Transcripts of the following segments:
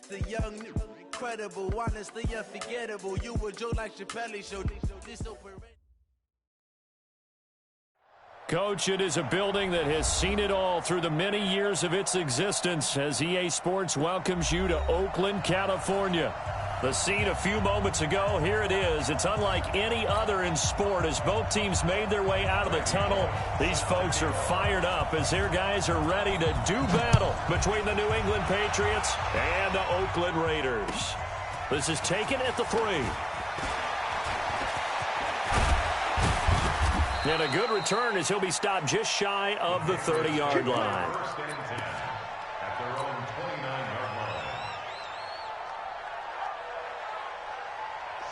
the young, incredible, honestly unforgettable. You were Joe like Chappelle Show. This operation. Coach, it is a building that has seen it all through the many years of its existence as EA Sports welcomes you to Oakland, California. The scene a few moments ago, here it is. It's unlike any other in sport as both teams made their way out of the tunnel. These folks are fired up as their guys are ready to do battle between the New England Patriots and the Oakland Raiders. This is taken at the 3. And a good return as he'll be stopped just shy of the 30-yard line.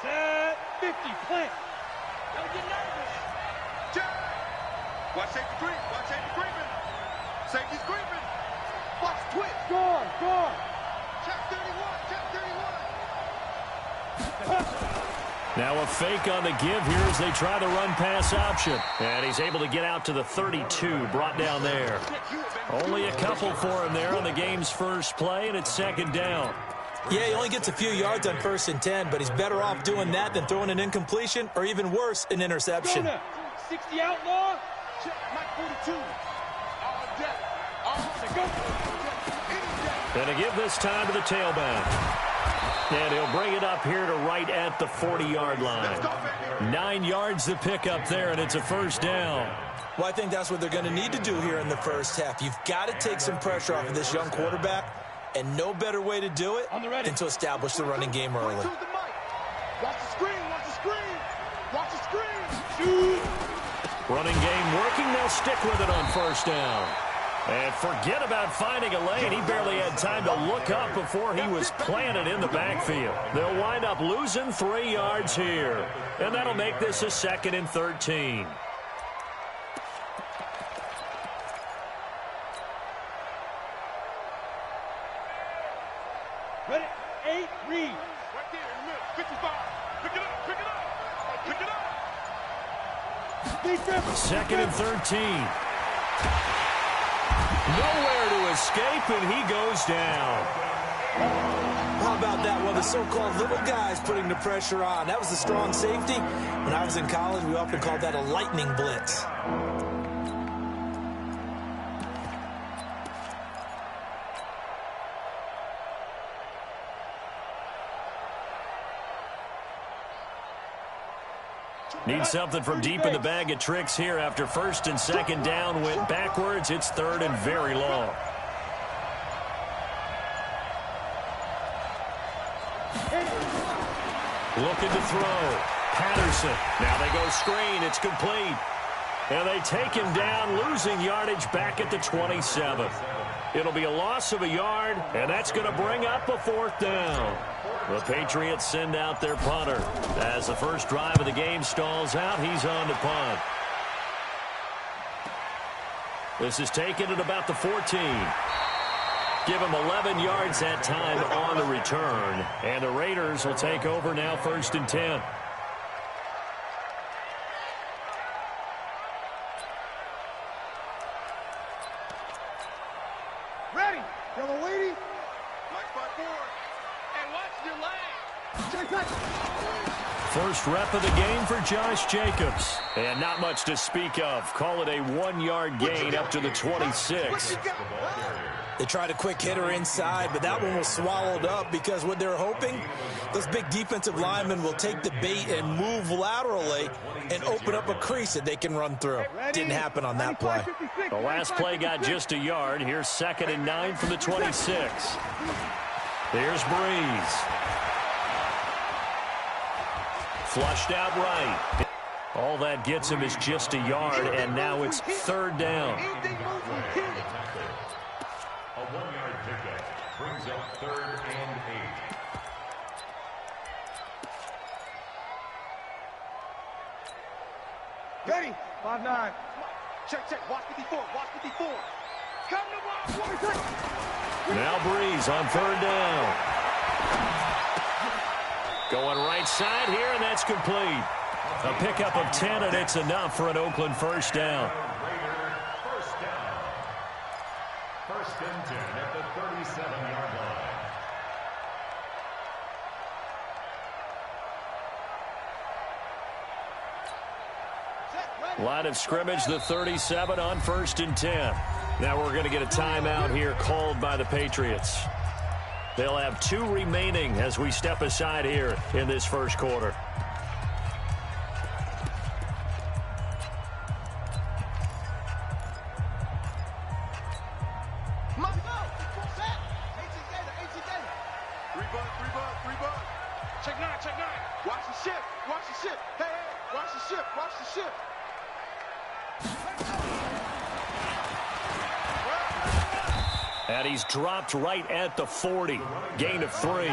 Set 50, plant. Don't get nervous. Check. Watch safety creep. Watch safety creeping. Safety's creeping. Watch twitch. Guard. Check 31. Check 31. Now a fake on the give here as they try the run-pass option. And he's able to get out to the 32, brought down there. Only a couple for him there on the game's first play, and it's second down. Yeah, he only gets a few yards on 1st and 10, but he's better off doing that than throwing an incompletion or even worse, an interception. 60 outlaw. Check Mike 42. All deck. All to go. And to give this time to the tailback. And he'll bring it up here to right at the 40-yard line. 9 yards to pick up there, and it's a first down. Well, I think that's what they're going to need to do here in the first half. You've got to take some pressure off of this young quarterback, and no better way to do it than to establish the running game early. Watch the screen. Watch the screen. Watch the screen. Shoot. Running game working. They'll stick with it on first down. And forget about finding a lane. He barely had time to look up before he was planted in the backfield. They'll wind up losing 3 yards here. And that'll make this a 2nd and 13. Ready? 8, read. Right there in the middle. 55. Pick it up. Pick it up. Pick it up. Defense. 2nd and 13. Nowhere to escape, and he goes down. How about that one? The so-called little guys putting the pressure on. That was the strong safety. When I was in college, we often called that a lightning blitz. Need something from deep in the bag of tricks here after 1st and 2nd down went backwards. It's 3rd and very long. Looking to throw. Patterson. Now they go screen. It's complete. And they take him down, losing yardage back at the 27. It'll be a loss of a yard, and that's going to bring up a 4th down. The Patriots send out their punter. As the first drive of the game stalls out, he's on to punt. This is taken at about the 14. Give him 11 yards that time on the return. And the Raiders will take over now 1st and 10. Ready. Yellow lady. Mike 5-4. And watch your leg. First rep of the game for Josh Jacobs. And not much to speak of. Call it a 1-yard gain up to the 26. They tried a quick hitter inside, but that one was swallowed up because what they're hoping, those big defensive linemen will take the bait and move laterally and open up a crease that they can run through. Didn't happen on that play. The last play got just a yard. Here's 2nd and 9 from the 26. Here's Breeze. Flushed out right. All that gets him is just a yard, and now it's 3rd down. A 1-yard pickup brings up 3rd and 8. Ready. 5-9. Check. Watch 54. Watch 54. Come to ball. Now Breeze on 3rd down. Going right side here, and that's complete. A pickup of 10, and it's enough for an Oakland first down. First down. 1st and 10 at the 37-yard line. Line of scrimmage, the 37 on 1st and 10. Now we're going to get a timeout here called by the Patriots. They'll have 2 remaining as we step aside here in this first quarter. And he's dropped right at the 40. Gain of 3.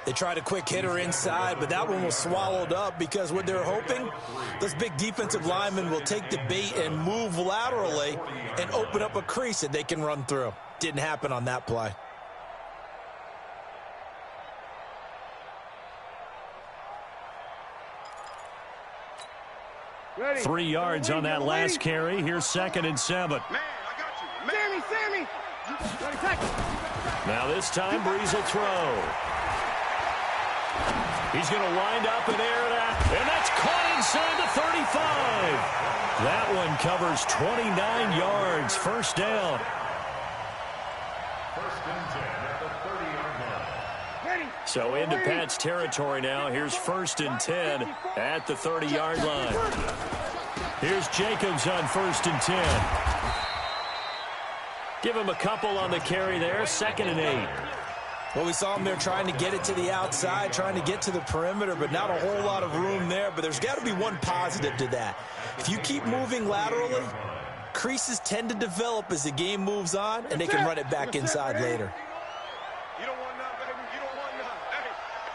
They tried a quick hitter inside, but that one was swallowed up because what they're hoping, those big defensive linemen will take the bait and move laterally and open up a crease that they can run through. Didn't happen on that play. Ready. 3 yards on that last carry. Here's 2nd and 7. Man, I got you. Man. Sammy! Now this time, Breeze will throw. He's going to wind up and air it out. And that's caught inside the 35. That one covers 29 yards. First down. So into Pat's territory now. Here's 1st and 10 at the 30-yard line. Here's Jacobs on 1st and 10. Give him a couple on the carry there. 2nd and 8. Well, we saw him there trying to get it to the outside, trying to get to the perimeter, but not a whole lot of room there. But there's got to be one positive to that. If you keep moving laterally, creases tend to develop as the game moves on, and they can run it back inside later. You don't want none, baby. You don't want none.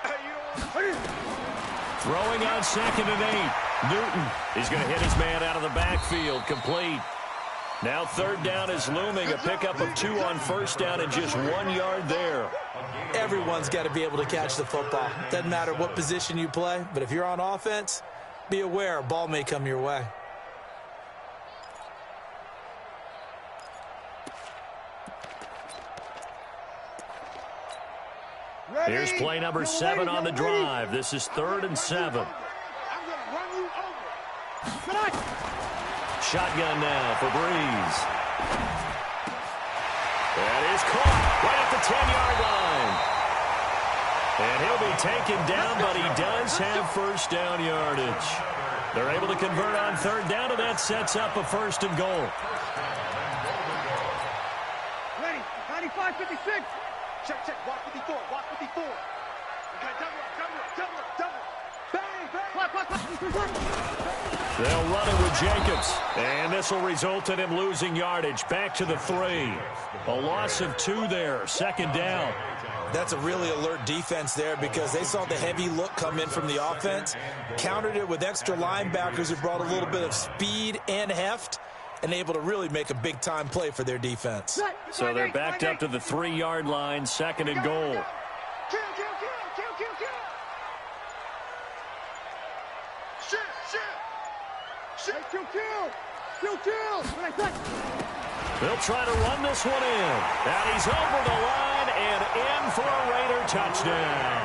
Hey, you don't want none. Throwing on 2nd and 8. Newton is going to hit his man out of the backfield. Complete. Now 3rd down is looming. A pickup of 2 on 1st down and just 1 yard there. Everyone's got to be able to catch the football. Doesn't matter what position you play, but if you're on offense, be aware a ball may come your way. Ready. Here's play number 7 on the drive. This is 3rd and 7. I'm going to run you over. Shotgun now for Breeze. That is caught right at the 10-yard line. And he'll be taken down, but he does have first down yardage. They're able to convert on 3rd down, and that sets up a 1st and goal. Ready. 95, 56. Check. Walk 54. Walk 54. Okay, double. Bang, bang. They'll run it with Jacobs. And this will result in him losing yardage. Back to the 3. A loss of 2 there. 2nd down. That's a really alert defense there because they saw the heavy look come in from the offense, countered it with extra linebackers who brought a little bit of speed and heft, and able to really make a big-time play for their defense. So they're backed up to the 3-yard line. 2nd and goal. Kill. They'll try to run this one in. And he's over the line and in for a Raider touchdown.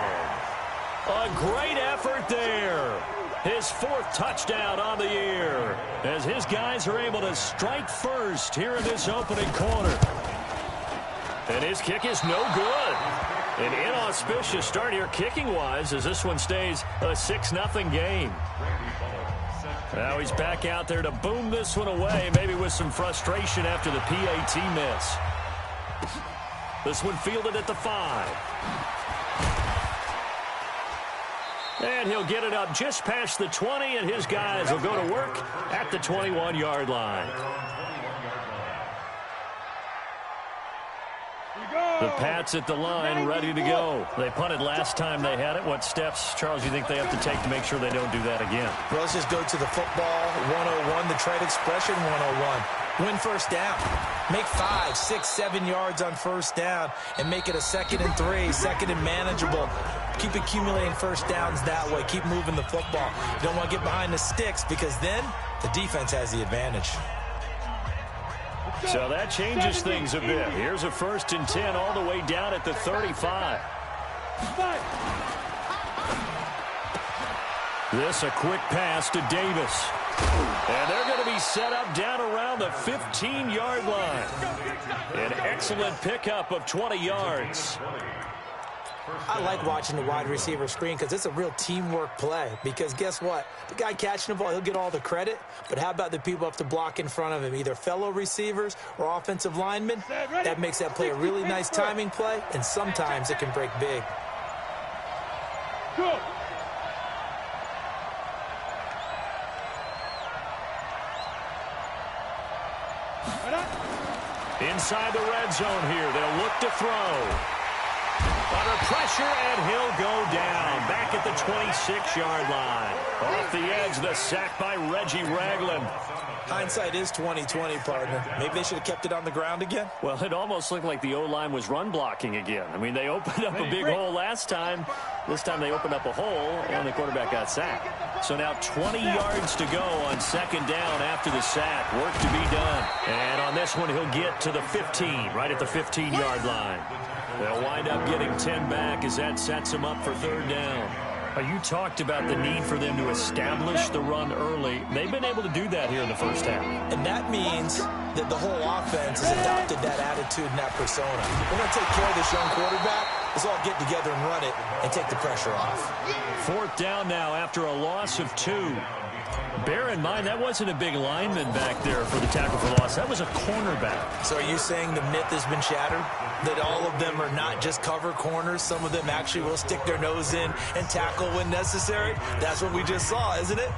A great effort there. His 4th touchdown on the year as his guys are able to strike first here in this opening quarter. And his kick is no good. An inauspicious start here kicking-wise as this one stays a 6-0 game. Now he's back out there to boom this one away, maybe with some frustration after the PAT miss. This one fielded at the 5. And he'll get it up just past the 20, and his guys will go to work at the 21-yard line. The Pats at the line, ready to go. They punted last time they had it. What steps, Charles, do you think they have to take to make sure they don't do that again? Well, let's just go to the football 101, the trade expression 101. Win first down. Make 5, 6, 7 yards on first down and make it a 2nd and 3, 2nd and manageable. Keep accumulating first downs that way. Keep moving the football. You don't want to get behind the sticks because then the defense has the advantage. So that changes things a bit. Here's a 1st and 10 all the way down at the 35. This a quick pass to Davis. And they're going to be set up down around the 15-yard line. An excellent pickup of 20 yards. I like watching the wide receiver screen because it's a real teamwork play. Because guess what? The guy catching the ball, he'll get all the credit. But how about the people up to block in front of him, either fellow receivers or offensive linemen? That makes that play a really nice timing play, and sometimes it can break big. Go. Inside the red zone here, they'll look to throw. Under pressure, and he'll go down. Back at the 26-yard line. Off the edge, the sack by Reggie Ragland. Hindsight is 20/20, partner. Maybe they should have kept it on the ground again. Well, it almost looked like the O-line was run blocking again. I mean, they opened up a big hole last time. This time they opened up a hole, and the quarterback got sacked. So now 20 yards to go on second down after the sack. Work to be done. And on this one, he'll get to the 15, right at the 15-yard line. They'll wind up getting 10 back as that sets them up for third down. You talked about the need for them to establish the run early. They've been able to do that here in the first half. And that means that the whole offense has adopted that attitude and that persona. We're going to take care of this young quarterback. Let's all get together and run it and take the pressure off. Fourth down now after a loss of 2. Bear in mind, that wasn't a big lineman back there for the tackle for loss. That was a cornerback. So are you saying the myth has been shattered? That all of them are not just cover corners? Some of them actually will stick their nose in and tackle when necessary? That's what we just saw, isn't it?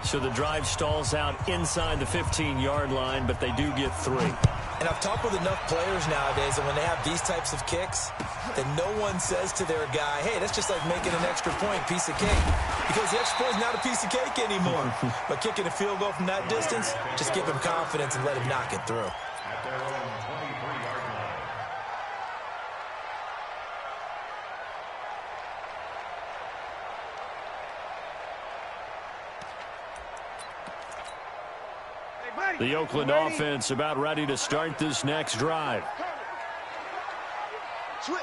So the drive stalls out inside the 15-yard line, but they do get 3. And I've talked with enough players nowadays that when they have these types of kicks, that no one says to their guy, hey, that's just like making an extra point, piece of cake. Because the extra point is not a piece of cake anymore. But kicking a field goal from that distance, just give him confidence and let him knock it through. The Oakland offense about ready to start this next drive. Switch.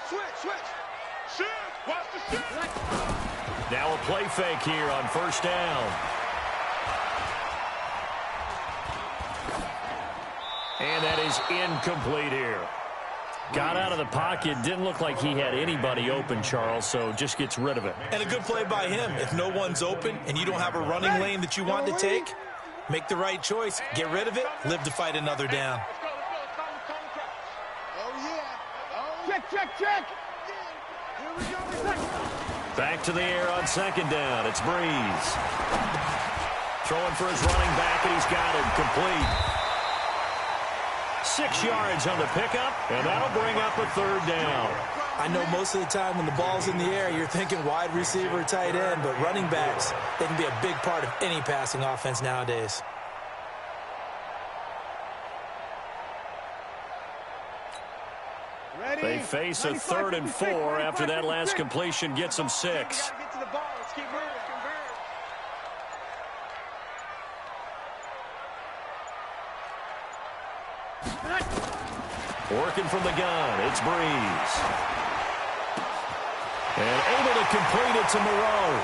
Shoot. Watch the shoot. Now a play fake here on first down. And that is incomplete here. Got out of the pocket. Didn't look like he had anybody open, Charles, so just gets rid of it. And a good play by him. If no one's open and you don't have a running lane that you want to take, make the right choice. Get rid of it. Live to fight another down. Check. Here we go. Back to the air on second down. It's Breeze. Throwing for his running back, and he's got it complete. 6 yards on the pickup, and that'll bring up a third down. I know most of the time when the ball's in the air, you're thinking wide receiver, tight end, but running backs, they can be a big part of any passing offense nowadays. They face a 3rd and 4 after that last completion gets them 6. Working from the gun, it's Breeze. And able to complete it to Moreau.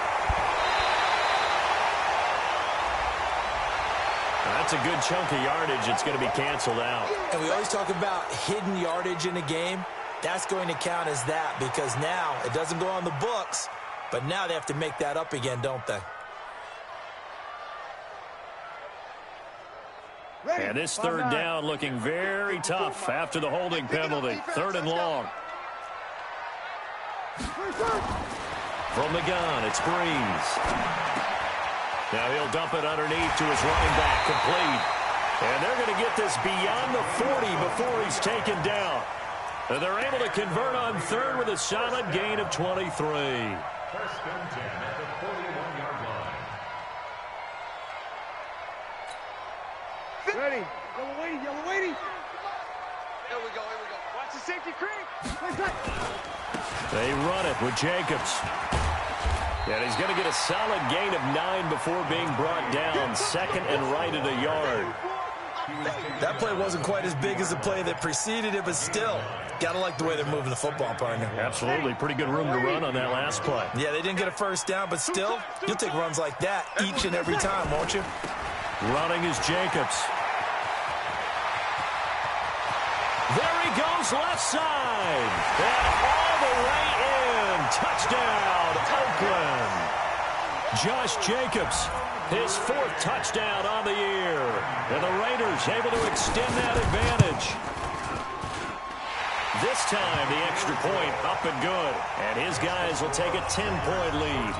That's a good chunk of yardage. It's going to be canceled out. And we always talk about hidden yardage in a game. That's going to count as that because now it doesn't go on the books, but now they have to make that up again, don't they? And this third down looking very tough after the holding penalty. 3rd and long. From the gun, it's Breeze. Now he'll dump it underneath to his running back, complete. And they're going to get this beyond the 40 before he's taken down. And they're able to convert on 3rd with a solid gain of 23. First and 10 at the 41-yard line. Ready. Yellow waiting. Here we go. Watch the safety creep. They run it with Jacobs. And he's going to get a solid gain of 9 before being brought down. 2nd and right at a yard. That play wasn't quite as big as the play that preceded it, but still, got to like the way they're moving the football, partner. Absolutely. Pretty good room to run on that last play. Yeah, they didn't get a first down, but still, you'll take runs like that each and every time, won't you? Running is Jacobs. There he goes, left side. And all the way in. Touchdown, Oakland. Josh Jacobs, his 4th touchdown on the year. And the Raiders able to extend that advantage. This time, the extra point up and good. And his guys will take a 10-point lead.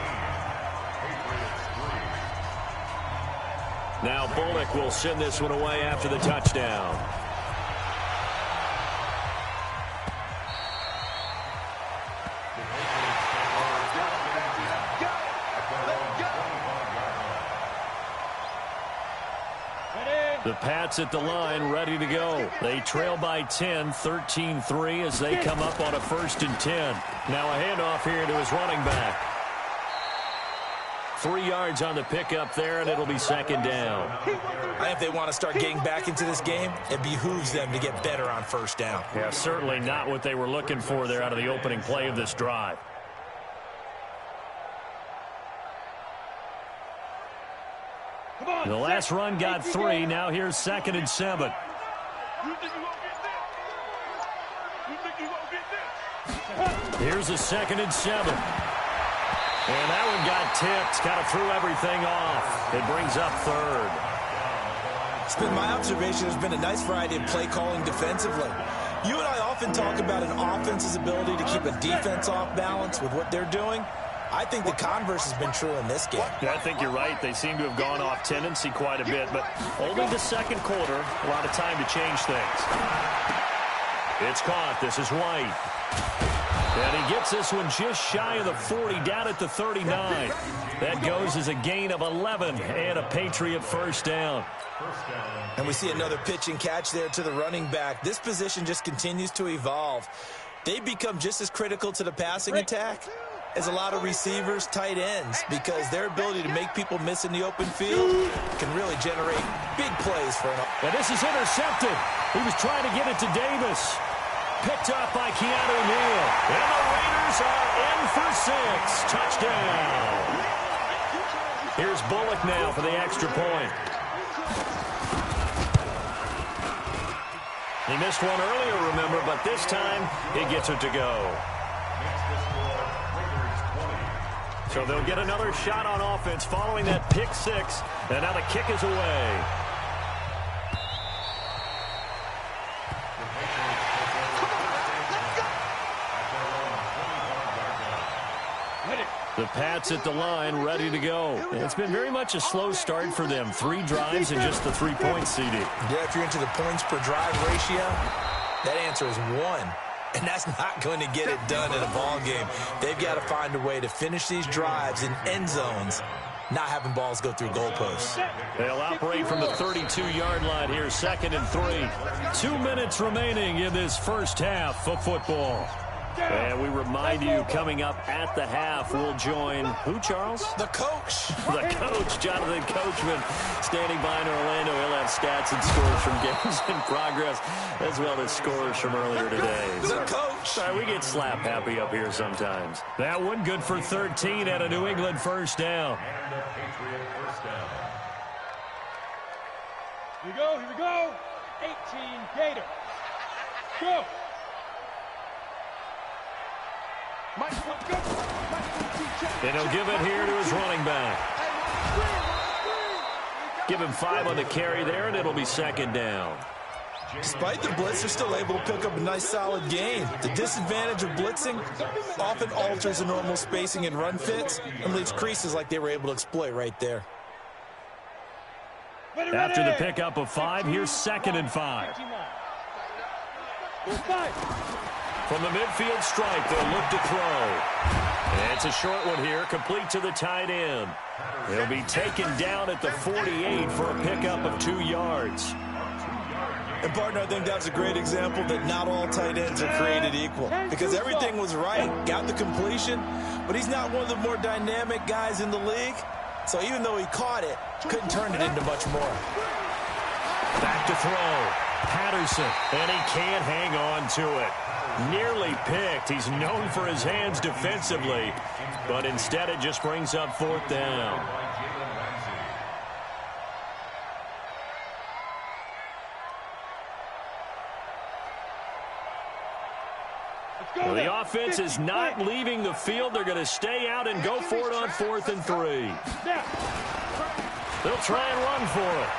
Now Bullock will send this one away after the touchdown. The Pats at the line, ready to go. They trail by 10, 13-3 as they come up on a 1st and 10. Now a handoff here to his running back. 3 yards on the pickup there, and it'll be 2nd down. I think if they want to start getting back into this game, it behooves them to get better on 1st down. Yeah, certainly not what they were looking for there out of the opening play of this drive. The last run got 3. Now here's 2nd and 7. Here's a 2nd and 7. And that one got tipped. Kind of threw everything off. It brings up 3rd. It's been my observation there's been a nice variety of play calling defensively. You and I often talk about an offense's ability to keep a defense off balance with what they're doing. I think the converse has been true in this game. Yeah, I think you're right. They seem to have gone off tendency quite a bit, but only the 2nd quarter, a lot of time to change things. It's caught. This is White. And he gets this one just shy of the 40, down at the 39. That goes as a gain of 11 and a Patriot 1st down. And we see another pitch and catch there to the running back. This position just continues to evolve. They've become just as critical to the passing attack as a lot of receivers, tight ends, because their ability to make people miss in the open field can really generate big plays for an offense. And this is intercepted. He was trying to get it to Davis. Picked up by Keanu Neal. And the Raiders are in for 6. Touchdown. Here's Bullock now for the extra point. He missed one earlier, remember, but this time he gets it to go. So they'll get another shot on offense following that pick 6. And now the kick is away. The Pats at the line, ready to go. It's been very much a slow start for them. 3 drives and just the 3 points, CD. Yeah, if you're into the points per drive ratio, that answer is 1. And that's not going to get it done in a ball game. They've got to find a way to finish these drives in end zones, not having balls go through goalposts. They'll operate from the 32-yard line here, 2nd and 3. 2 minutes remaining in this first half of football. And we remind you, coming up at the half, we'll join who, Charles? The coach. The coach, Jonathan Coachman, standing by in Orlando. He'll have stats and scores from games in progress, as well as scores from earlier today. The coach. Sorry, we get slap happy up here sometimes. That one good for 13 at a New England 1st down. And a Patriot 1st down. Here we go. 18 Gator. Go. And he'll give it here to his running back. Give him 5 on the carry there, and it'll be 2nd down. Despite the blitz, they're still able to pick up a nice solid gain. The disadvantage of blitzing often alters the normal spacing and run fits and leaves creases like they were able to exploit right there. After the pickup of 5, here's 2nd and 5. From the midfield stripe, they'll look to throw. And it's a short one here, complete to the tight end. He'll be taken down at the 48 for a pickup of 2 yards. And, partner, I think that's a great example that not all tight ends are created equal. Because everything was right, got the completion, but he's not one of the more dynamic guys in the league. So even though he caught it, couldn't turn it into much more. Back to throw. Patterson, and he can't hang on to it. Nearly picked. He's known for his hands defensively, but instead it just brings up 4th down. The offense is not leaving the field. They're going to stay out and go for it on 4th and 3. They'll try and run for it.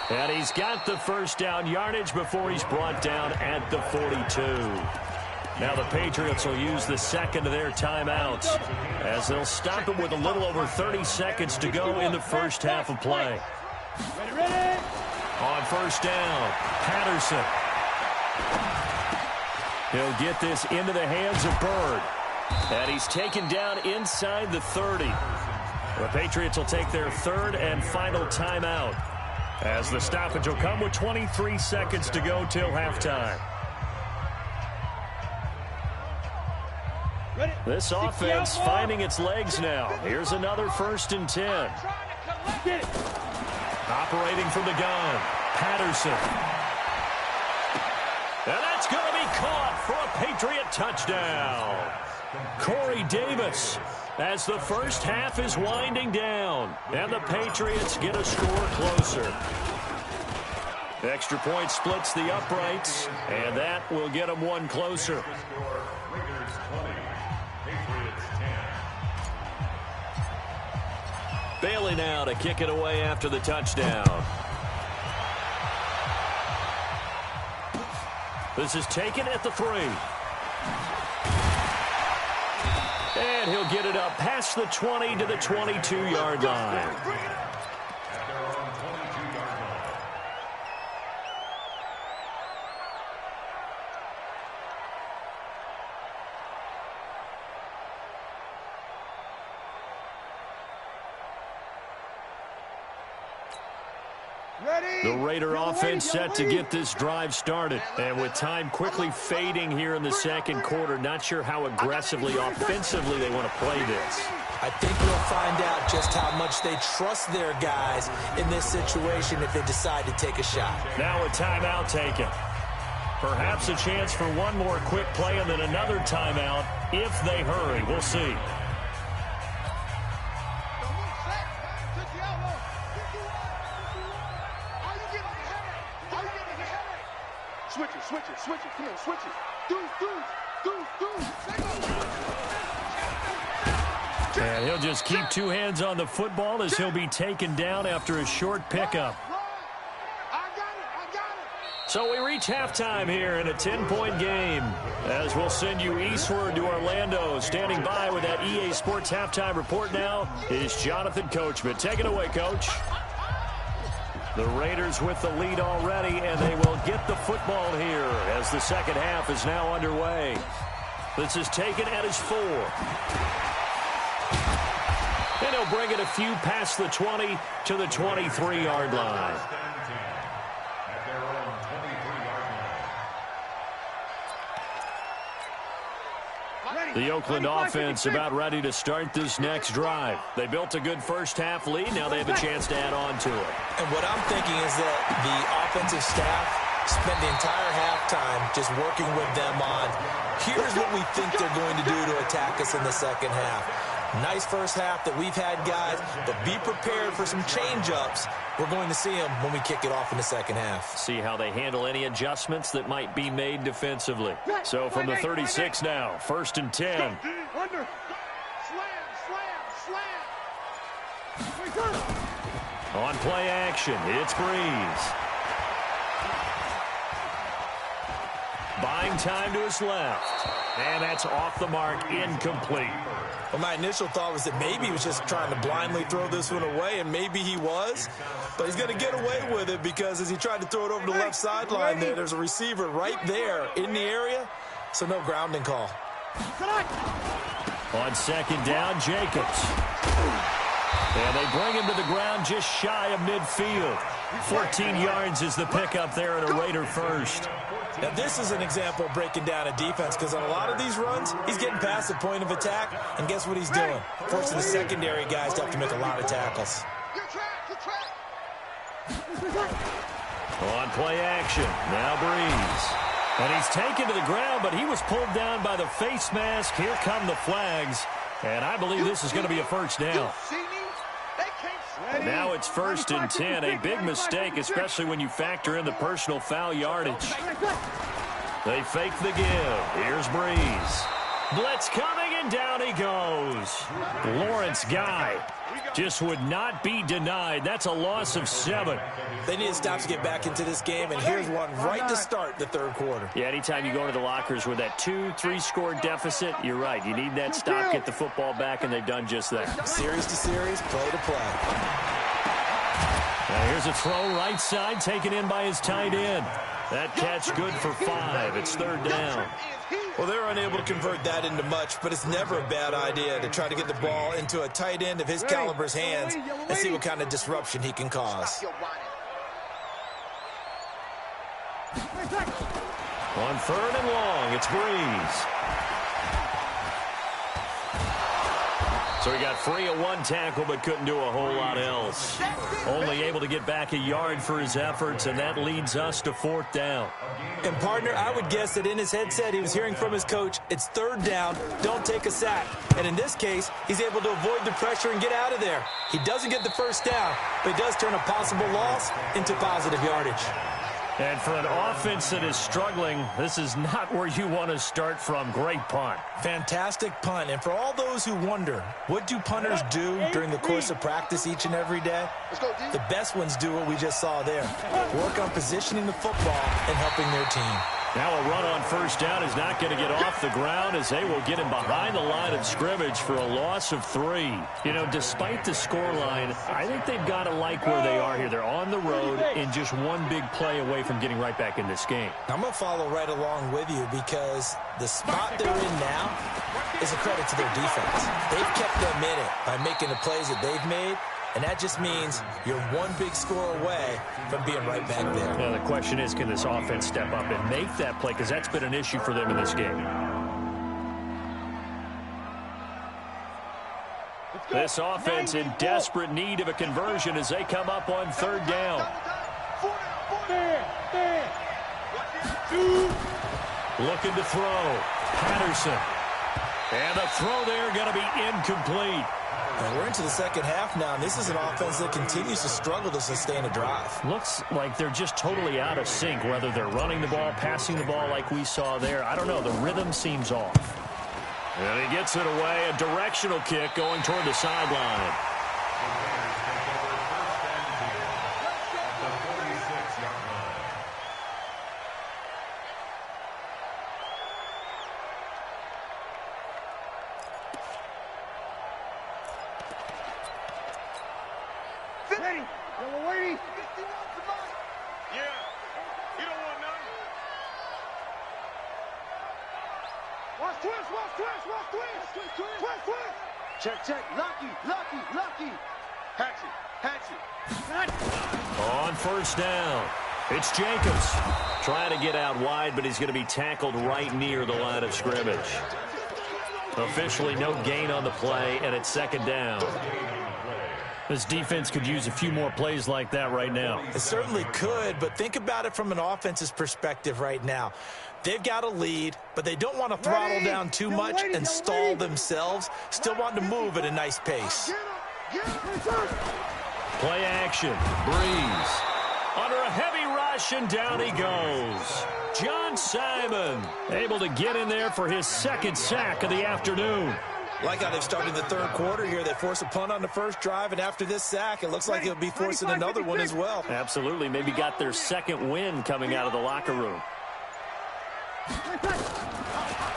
And he's got the first down yardage before he's brought down at the 42. Now the Patriots will use the second of their timeouts as they'll stop it with a little over 30 seconds to go in the first half of play. Ready. On first down, Patterson. He'll get this into the hands of Byrd. And he's taken down inside the 30. The Patriots will take their third and final timeout, as the stoppage will come with 23 seconds to go till halftime. This offense finding its legs now. Here's another 1st and 10. Operating from the gun, Patterson. And that's going to be caught for a Patriot touchdown. Corey Davis, as the first half is winding down, and the Patriots get a score closer. Extra point splits the uprights, and that will get them one closer. Raiders 20, Patriots 10. Bailey now to kick it away after the touchdown. This is taken at the 3. And he'll get it up past the 20 to the 22-yard line. The Raider offense set to get this drive started. And with time quickly fading here in the second quarter, not sure how aggressively, offensively they want to play this. I think we'll find out just how much they trust their guys in this situation if they decide to take a shot. Now a timeout taken. Perhaps a chance for one more quick play and then another timeout if they hurry. We'll see. Switch it. Come on, switch it. And he'll just keep two hands on the football as he'll be taken down after a short pickup. I got it. So we reach halftime here in a 10-point game, as we'll send you eastward to Orlando. Standing by with that EA Sports halftime report now is Jonathan Coachman. Take it away, Coach. The Raiders with the lead already, and they will get the football here as the second half is now underway. This is taken at his 4. And he'll bring it a few past the 20 to the 23-yard line. The Oakland offense about ready to start this next drive. They built a good first-half lead. Now they have a chance to add on to it. And what I'm thinking is that the offensive staff spent the entire halftime just working with them on, here's what we think they're going to do to attack us in the second half. Nice first half that we've had, guys, but be prepared for some change-ups. We're going to see them when we kick it off in the second half. See how they handle any adjustments that might be made defensively. So from the 36 now, 1st and 10. Under. Slam. On play action, it's Breeze. Buying time to his left. And that's off the mark, incomplete. Well, my initial thought was that maybe he was just trying to blindly throw this one away, and maybe he was. But he's going to get away with it because as he tried to throw it over the left sideline there's a receiver right there in the area, so no grounding call. On second down, Jacobs. And they bring him to the ground just shy of midfield. 14 yards is the pickup there and a Raider first. Now, this is an example of breaking down a defense because on a lot of these runs, he's getting past the point of attack, and guess what he's doing? Forcing the secondary guys to have to make a lot of tackles. On play action, now Breeze. And he's taken to the ground, but he was pulled down by the face mask. Here come the flags, and I believe this is going to be a first down. Now it's 1st and 10, a big mistake, especially when you factor in the personal foul yardage. They fake the give. Here's Breeze. Blitz coming, and down he goes. Lawrence Guy just would not be denied. That's a loss of 7. They need to stop to get back into this game, and here's one right to start the third quarter. Yeah, anytime you go into the lockers with that 2-3 score deficit, you're right. You need that stop, get the football back, and they've done just that. Series to series, play to play. Now here's a throw right side, taken in by his tight end. That catch good for 5. It's 3rd down. Well, they're unable to convert that into much, but it's never a bad idea to try to get the ball into a tight end of his caliber's hands and see what kind of disruption he can cause. On 3rd and long, it's Breeze. So he got free of 1 tackle, but couldn't do a whole lot else. Only able to get back a yard for his efforts, and that leads us to 4th down. And, partner, I would guess that in his headset he was hearing from his coach, it's 3rd down, don't take a sack. And in this case, he's able to avoid the pressure and get out of there. He doesn't get the first down, but he does turn a possible loss into positive yardage. And for an offense that is struggling, this is not where you want to start from. Great punt. Fantastic punt. And for all those who wonder, what do punters do during the course of practice each and every day? The best ones do what we just saw there. Work on positioning the football and helping their team. Now a run on 1st down is not going to get off the ground as they will get him behind the line of scrimmage for a loss of 3. You know, despite the scoreline, I think they've got to like where they are here. They're on the road and just one big play away from getting right back in this game. I'm going to follow right along with you because the spot they're in now is a credit to their defense. They've kept them in it by making the plays that they've made. And that just means you're one big score away from being right back there. Now the question is, can this offense step up and make that play? Because that's been an issue for them in this game. This offense in desperate need of a conversion as they come up on 3rd down. Looking to throw. Patterson. And the throw there going to be incomplete. And we're into the second half now, and this is an offense that continues to struggle to sustain a drive. Looks like they're just totally out of sync, whether they're running the ball, passing the ball like we saw there. I don't know. The rhythm seems off. And he gets it away. A directional kick going toward the sideline. Ready. Yellow lady. Yeah. You don't want none. Watch twist, watch twist, watch twist. Twist, twist. Check. Lucky. Hatchet. On 1st down, it's Jacobs. Trying to get out wide, but he's going to be tackled right near the line of scrimmage. Officially no gain on the play, and it's 2nd down. This defense could use a few more plays like that right now. It certainly could, but think about it from an offense's perspective right now. They've got a lead, but they don't want to throttle down too much and stall themselves. Still want to move at a nice pace. Play action. Breeze. Under a heavy rush, and down he goes. John Simon able to get in there for his 2nd sack of the afternoon. Like how they've started the third quarter here. They force a punt on the first drive, and after this sack, it looks like they'll be forcing another one as well. Absolutely. Maybe got their 2nd win coming out of the locker room.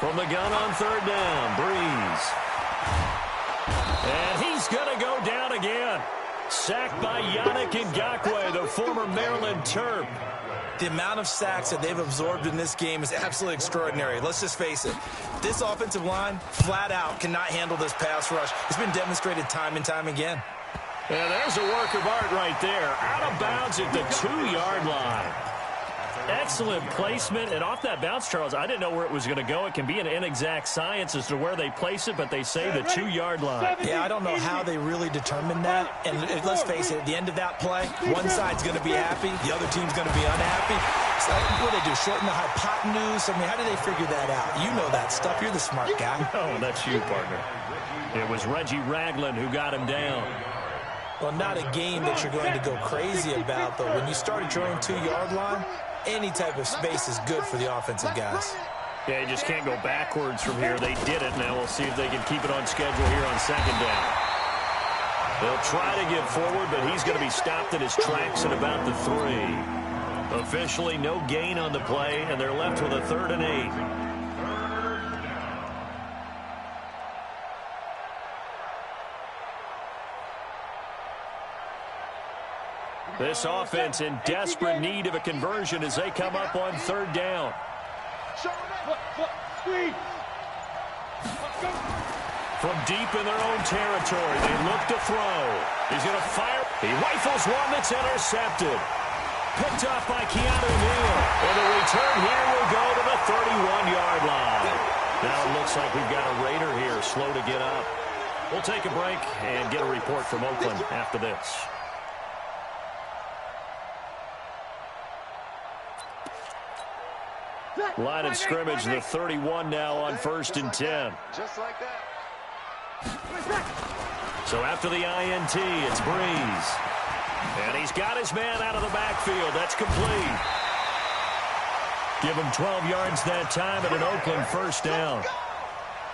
From the gun on 3rd down, Breeze. And he's going to go down again. Sacked by Yannick Ngakoue, the former Maryland Terp. The amount of sacks that they've absorbed in this game is absolutely extraordinary. Let's just face it. This offensive line, flat out, cannot handle this pass rush. It's been demonstrated time and time again. And there's a work of art right there. Out of bounds at the 2-yard line. Excellent placement, and off that bounce, Charles, I didn't know where it was going to go. It can be an inexact science as to where they place it, but they say the 2-yard line. Yeah, I don't know how they really determined that. And let's face it, at the end of that play, one side's going to be happy, the other team's going to be unhappy. So what do they do, shorten the hypotenuse? I mean, how do they figure that out? You know that stuff. You're the smart guy. Oh, that's you, partner. It was Reggie Ragland who got him down. Well, not a game that you're going to go crazy about, though. When you start at your own 2-yard line, any type of space is good for the offensive guys. Yeah, you just can't go backwards from here. They did it. Now we'll see if they can keep it on schedule here on 2nd down. They'll try to get forward, but he's going to be stopped in his tracks at about the 3. Officially, no gain on the play, and they're left with a 3rd and 8. This offense in desperate need of a conversion as they come up on 3rd down. From deep in their own territory, they look to throw. He's going to fire. He rifles one that's intercepted. Picked off by Keanu Neal. And the return here will go to the 31-yard line. Now it looks like we've got a Raider here slow to get up. We'll take a break and get a report from Oakland after this. Line of scrimmage, the 31 now on 1st and 10. Just like that. So after the INT, it's Breeze. And he's got his man out of the backfield. That's complete. Give him 12 yards that time at an Oakland 1st down.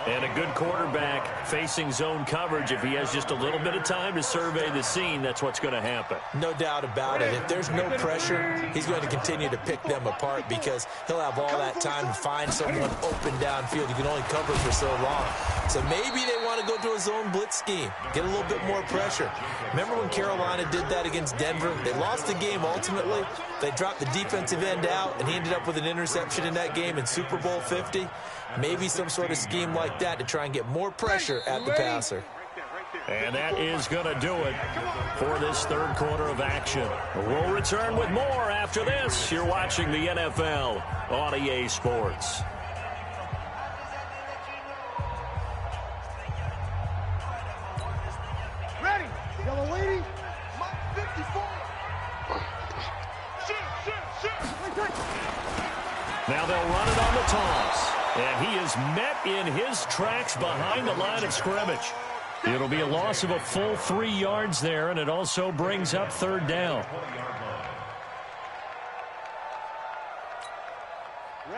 And a good quarterback facing zone coverage. If he has just a little bit of time to survey the scene, that's what's going to happen. No doubt about it. If there's no pressure, he's going to continue to pick them apart because he'll have all that time to find someone open downfield. You can only cover for so long. So maybe they want to go to a zone blitz scheme, get a little bit more pressure. Remember when Carolina did that against Denver? They lost the game ultimately. They dropped the defensive end out, and he ended up with an interception in that game in Super Bowl 50. Maybe some sort of scheme like that to try and get more pressure at the passer. And that is going to do it for this 3rd quarter of action. We'll return with more after this. You're watching the NFL on EA Sports. Ready, yellow lady. 54. Now they'll run it on the toss. And he is met in his tracks behind the line of scrimmage. It'll be a loss of a full 3 yards there, and it also brings up 3rd down.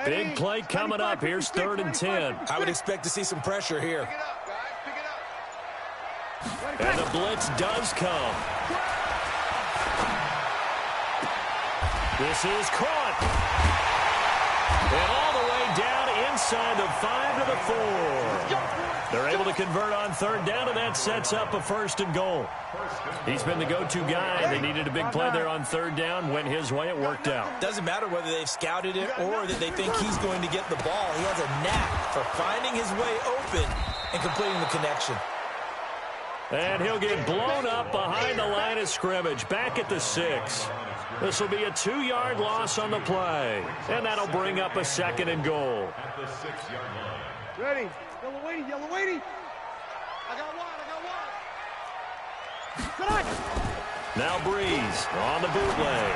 Big play coming up. Here's 3rd and 10. I would expect to see some pressure here. And the blitz does come. This is caught. And all the way down inside the 5 to the 4. They're able to convert on 3rd down, and that sets up a 1st and goal. He's been the go-to guy. They needed a big play there on 3rd down. Went his way. It worked out. Doesn't matter whether they've scouted it or that they think he's going to get the ball. He has a knack for finding his way open and completing the connection. And he'll get blown up behind the line of scrimmage. Back at the 6. This will be a 2-yard loss on the play. And that'll bring up a 2nd and goal. At the 6-yard line. Ready, yellow lady, yellow lady. I got one. Now Breeze on the bootleg.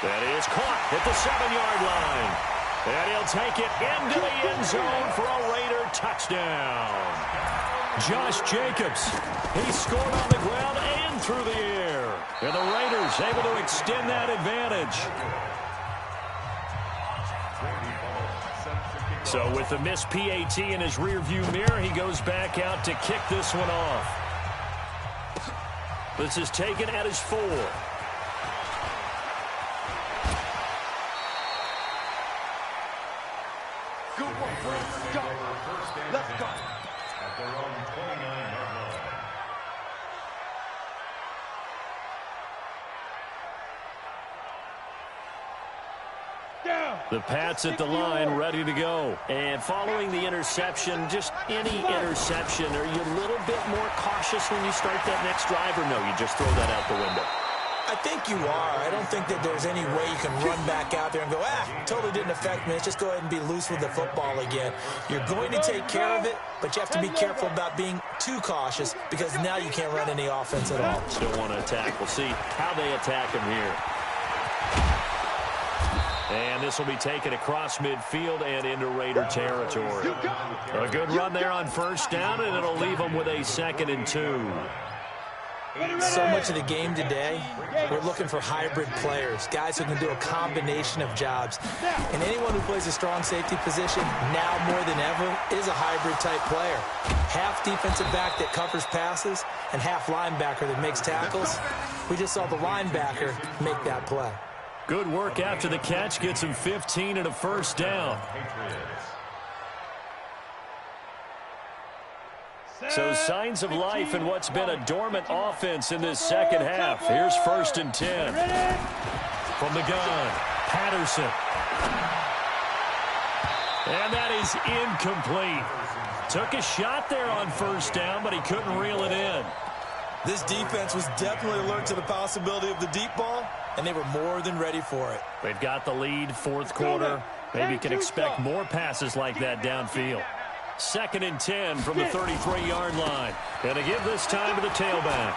That is caught at the 7-yard line. And he'll take it into the end zone for a Raider touchdown. Josh Jacobs, he scored on the ground and through the air. And the Raiders able to extend that advantage. So with the missed PAT in his rearview mirror, he goes back out to kick this one off. This is taken at his 4. Good one, Prince. Go. Let's go. At their own 29-yard line. The Pats at the line, ready to go. And following the interception, just any interception, are you a little bit more cautious when you start that next drive, or no, you just throw that out the window? I think you are. I don't think that there's any way you can run back out there and go, totally didn't affect me. Let's just go ahead and be loose with the football again. You're going to take care of it, but you have to be careful about being too cautious because now you can't run any offense at all. Still want to attack. We'll see how they attack him here. And this will be taken across midfield and into Raider territory. A good run there on first down, and it'll leave them with a 2nd and 2. So much of the game today, we're looking for hybrid players, guys who can do a combination of jobs. And anyone who plays a strong safety position, now more than ever, is a hybrid-type player. Half defensive back that covers passes and half linebacker that makes tackles. We just saw the linebacker make that play. Good work after the catch. Gets him 15 and a first down. So signs of life in what's been a dormant offense in this second half. Here's 1st and 10. From the gun, Patterson. And that is incomplete. Took a shot there on first down, but he couldn't reel it in. This defense was definitely alert to the possibility of the deep ball, and they were more than ready for it. They've got the lead, 4th quarter. Maybe you can expect more passes like that downfield. 2nd and 10 from the 33-yard line. And to give this time to the tailback.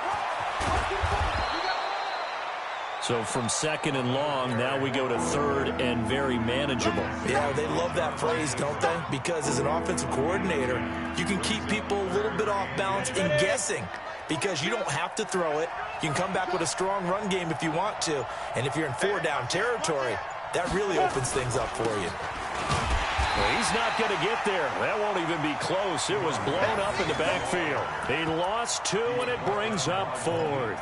So from 2nd and long, now we go to 3rd and very manageable. Yeah, they love that phrase, don't they? Because as an offensive coordinator, you can keep people a little bit off balance in guessing. Because you don't have to throw it. You can come back with a strong run game if you want to. And if you're in 4-down territory, that really opens things up for you. Well, he's not going to get there. That won't even be close. It was blown up in the backfield. He lost 2, and it brings up 4th.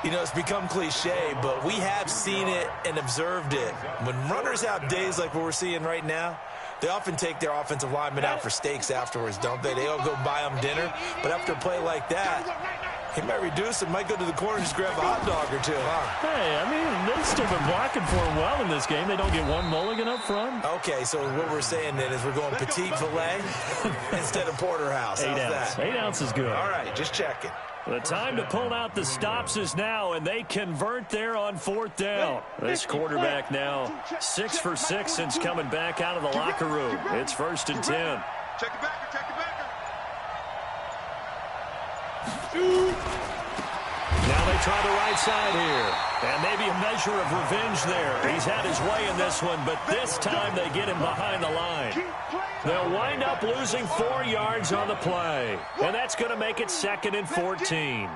You know, it's become cliche, but we have seen it and observed it. When runners have days like what we're seeing right now, they often take their offensive linemen out for steaks afterwards, don't they? They all go buy them dinner. But after a play like that, he might reduce it, might go to the corner and just grab a hot dog or two, huh? Hey, I mean, they've still been blocking for him well in this game. They don't get one mulligan up front. Okay, so what we're saying then is we're going petite filet instead of porterhouse. How's that? 8 ounce is good. All right, just checking. The time to pull out the stops is now, and they convert there on 4th down. This quarterback now 6 for 6 since coming back out of the locker room. It's 1st and 10. Check it back, check it back. Now they try the right side here. And maybe a measure of revenge there. He's had his way in this one, but this time they get him behind the line. They'll wind up losing 4 yards on the play. And that's going to make it 2nd and 14.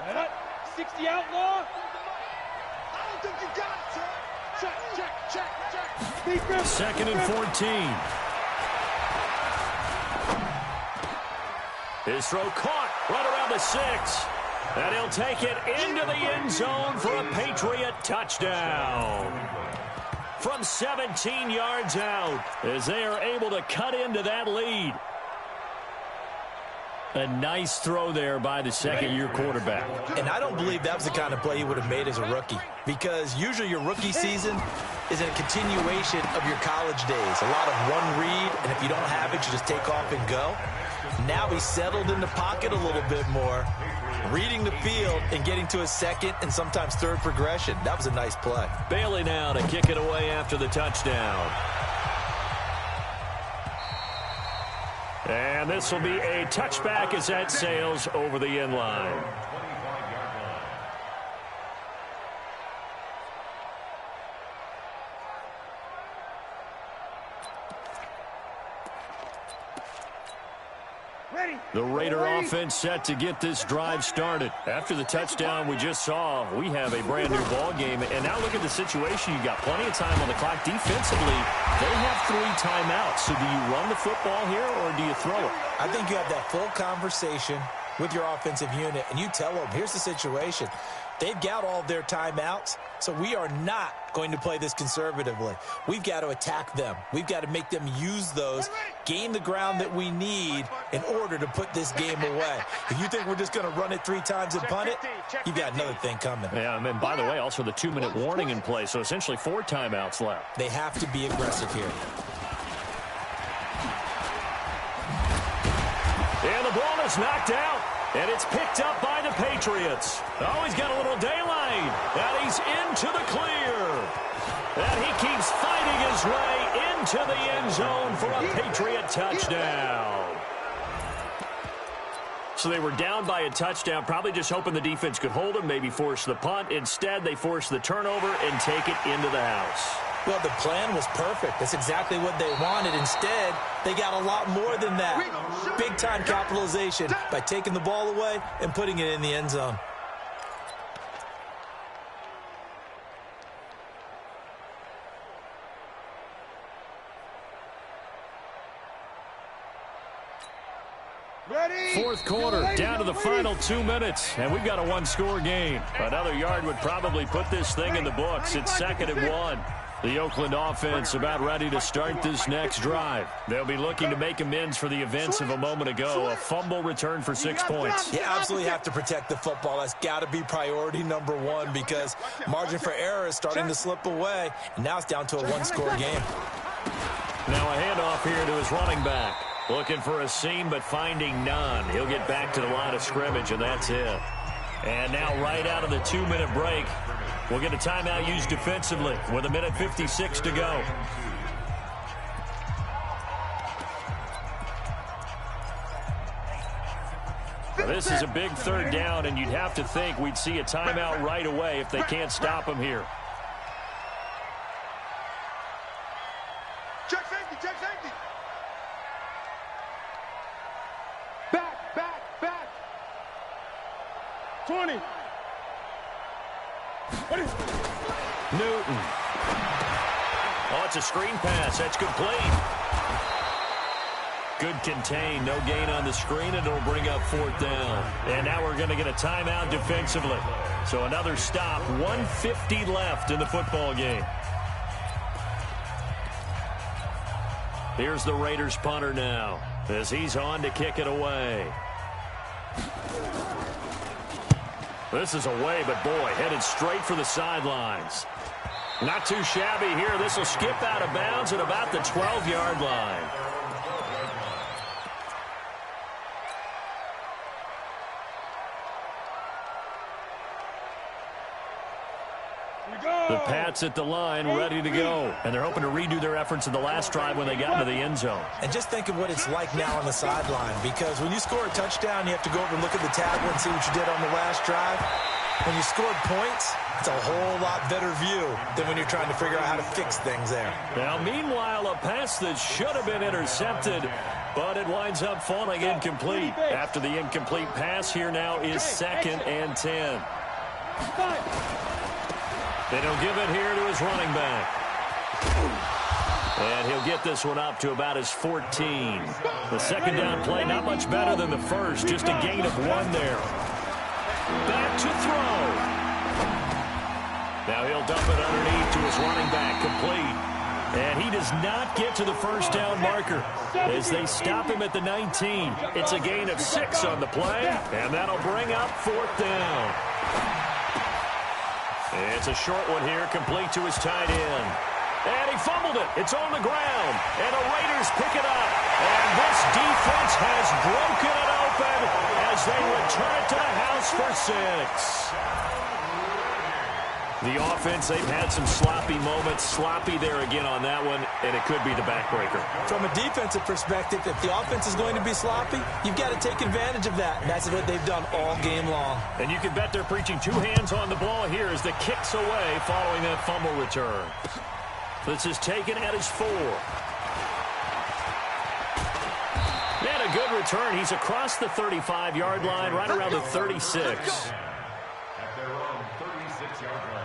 Set up. 60 outlaw. I don't think you got it, sir. Check. 2nd and 14. His throw caught right around the 6. And he'll take it into the end zone for a Patriot touchdown. From 17 yards out, as they are able to cut into that lead. A nice throw there by the second-year quarterback. And I don't believe that was the kind of play he would have made as a rookie. Because usually your rookie season is a continuation of your college days. A lot of one read, and if you don't have it, you just take off and go. Now he's settled in the pocket a little bit more, reading the field and getting to his 2nd and sometimes 3rd progression. That was a nice play. Bailey now to kick it away after the touchdown. And this will be a touchback as that sails over the end line. The Raider offense set to get this drive started. After the touchdown we just saw, we have a brand new ball game. And now look at the situation. You've got plenty of time on the clock. Defensively, they have 3 timeouts. So do you run the football here or do you throw it? I think you have that full conversation with your offensive unit and you tell them, here's the situation. They've got all of their timeouts, so we are not going to play this conservatively. We've got to attack them. We've got to make them use those, gain the ground that we need in order to put this game away. If you think we're just going to run it 3 times and punt it, you've got another thing coming. Yeah, and by the way, also the 2-minute warning in play, so essentially 4 timeouts left. They have to be aggressive here. And the ball is knocked out, and it's picked up by the Patriots. Oh, he's got a little daylight, and he's into the clear. And he keeps fighting his way into the end zone for a Patriot touchdown. So they were down by a touchdown, probably just hoping the defense could hold them, maybe force the punt. Instead, they force the turnover and take it into the house. Well, the plan was perfect. That's exactly what they wanted. Instead, they got a lot more than that. Big-time capitalization by taking the ball away and putting it in the end zone. Fourth quarter, down to the final 2 minutes, and we've got a 1-score game. Another yard would probably put this thing in the books. It's 2nd and 1. The Oakland offense about ready to start this next drive. They'll be looking to make amends for the events of a moment ago. A fumble return for 6 points. You absolutely have to protect the football. That's got to be priority number 1 because margin for error is starting to slip away, and now it's down to a 1-score game. Now a handoff here to his running back. Looking for a seam, but finding none. He'll get back to the line of scrimmage, and that's it. And now right out of the 2-minute break, we'll get a timeout used defensively with 1:56 to go. Now, this is a big 3rd down, and you'd have to think we'd see a timeout right away if they can't stop him here. Check safety, check safety. Back. 20. Newton. Oh, it's a screen pass. That's complete. Good contain. No gain on the screen, and it'll bring up 4th down. And now we're going to get a timeout defensively. So another stop. 1:50 left in the football game. Here's the Raiders punter now as he's on to kick it away. This is away, but boy, headed straight for the sidelines. Not too shabby here. This will skip out of bounds at about the 12-yard line. The Pats at the line, ready to go. And they're hoping to redo their efforts in the last drive when they got into the end zone. And just think of what it's like now on the sideline, because when you score a touchdown, you have to go over and look at the tablet and see what you did on the last drive. When you scored points, it's a whole lot better view than when you're trying to figure out how to fix things there. Now, meanwhile, a pass that should have been intercepted, but it winds up falling incomplete. After the incomplete pass, here now is 2nd and 10. They don't give it here to his running back. And he'll get this one up to about his 14. The 2nd down play, not much better than the first, just a gain of 1 there. Back to throw. Now he'll dump it underneath to his running back, complete. And he does not get to the 1st down marker as they stop him at the 19. It's a gain of 6 on the play, and that'll bring up 4th down. It's a short one here, complete to his tight end. And he fumbled it. It's on the ground. And the Raiders pick it up. And this defense has broken it open as they return it to the house for 6. The offense, they've had some sloppy moments. Sloppy there again on that one, and it could be the backbreaker. From a defensive perspective, if the offense is going to be sloppy, you've got to take advantage of that. And that's what they've done all game long. And you can bet they're preaching 2 hands on the ball here as the kick's away following that fumble return. This is taken at his 4. And a good return. He's across the 35-yard line, right around the 36. At their own 36-yard line.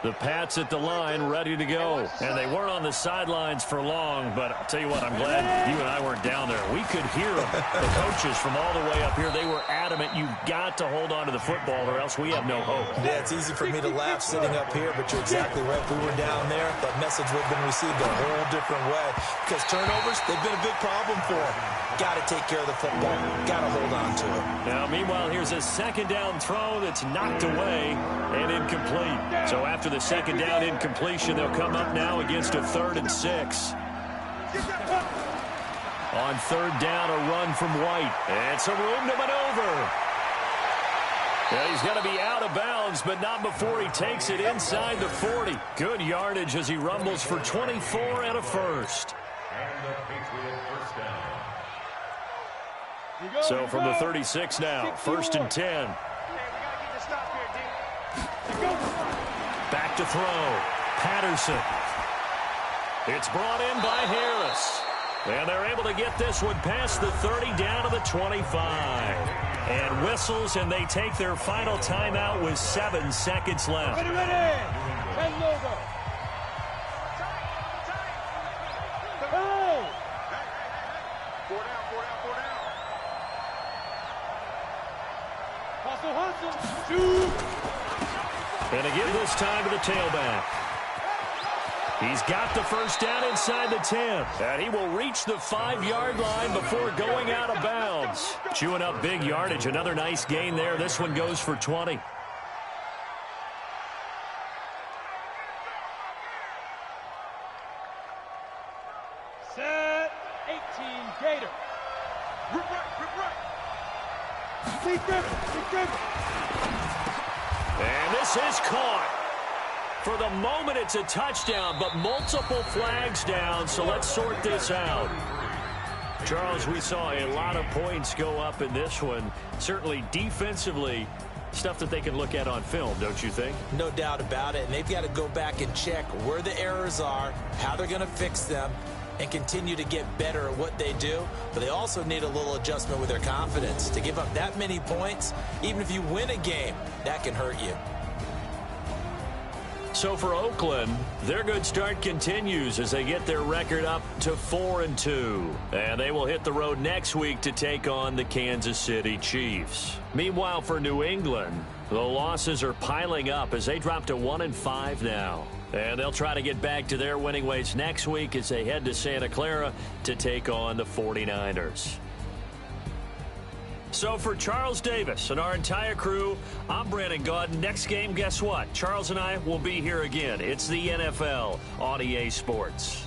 The Pats at the line, ready to go. And they weren't on the sidelines for long, but I'll tell you what, I'm glad you and I weren't down there. We could hear them. The coaches from all the way up here, they were adamant, you've got to hold on to the football or else we have no hope. Yeah, it's easy for me to laugh sitting up here, but you're exactly right. If we were down there, that message would have been received a whole different way. Because turnovers, they've been a big problem for them. Got to take care of the football. Got to hold on to it. Now, meanwhile, here's a second down throw that's knocked away and incomplete. So after the second down incompletion, they'll come up now against a 3rd and 6. On 3rd down, a run from White. And some room to maneuver. Yeah, he's going to be out of bounds, but not before he takes it inside the 40. Good yardage as he rumbles for 24 and a first. And the Patriot first down. So from the 36 now, 1st and 10. Back to throw. Patterson. It's brought in by Harris. And they're able to get this one past the 30 down to the 25. And whistles, and they take their final timeout with 7 seconds left. Ready, ready. 10 logo. Hey. 4 down, 4 down, 4 down. Hustle, shoot. And again this time to the tailback. He's got the first down inside the 10. And he will reach the 5-yard line before going out of bounds. Chewing up big yardage. Another nice gain there. This one goes for 20. Set. 18 Gator. Rip right. Steve Griffin. And this is caught. For the moment, it's a touchdown, but multiple flags down, so let's sort this out. Charles, we saw a lot of points go up in this one. Certainly defensively, stuff that they can look at on film, don't you think? No doubt about it. And they've got to go back and check where the errors are, how they're going to fix them, and continue to get better at what they do. But they also need a little adjustment with their confidence. To give up that many points, even if you win a game, that can hurt you. So for Oakland, their good start continues as they get their record up to 4-2. And they will hit the road next week to take on the Kansas City Chiefs. Meanwhile, for New England, the losses are piling up as they drop to 1-5 now. And they'll try to get back to their winning ways next week as they head to Santa Clara to take on the 49ers. So for Charles Davis and our entire crew, I'm Brandon Gaudin. Next game, guess what? Charles and I will be here again. It's the NFL on EA Sports.